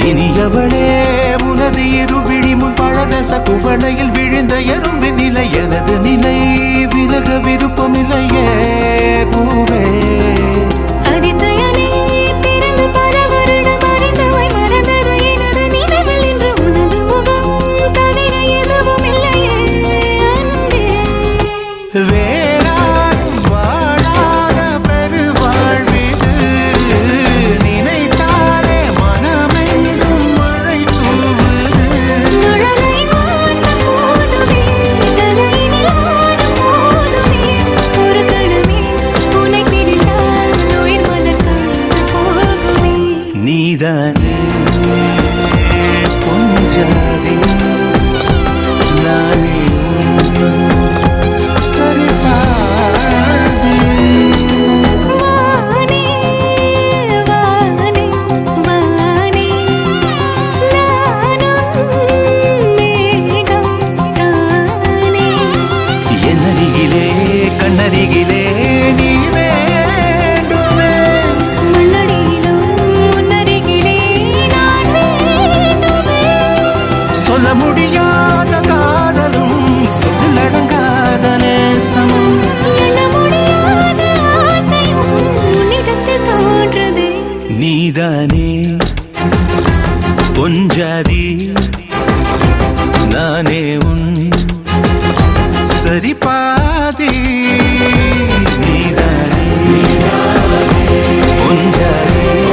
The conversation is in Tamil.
இனியவளே உனது இருவிழி முன் பழரச குவளையில் விழுந்த எறும்பு நிலை எனது நிலை விலக விருப்பமில்லையே பூவே நீதானே கொஞ்சாதே நானே சரிபாதே வானே வானே வானே நானும் மேகம் தானே என்னருகிலே கண்ணருகிலே நீ சொல்ல முடியாத காதலும் சொல்லடங்காத நேசமும் எண்ண முடியாத ஆசையும் உன்னிடத்தில் தோன்றுதே நீதானே கொஞ்சாதி நானே உன் சரிபாதி நீதானே கொஞ்சாதி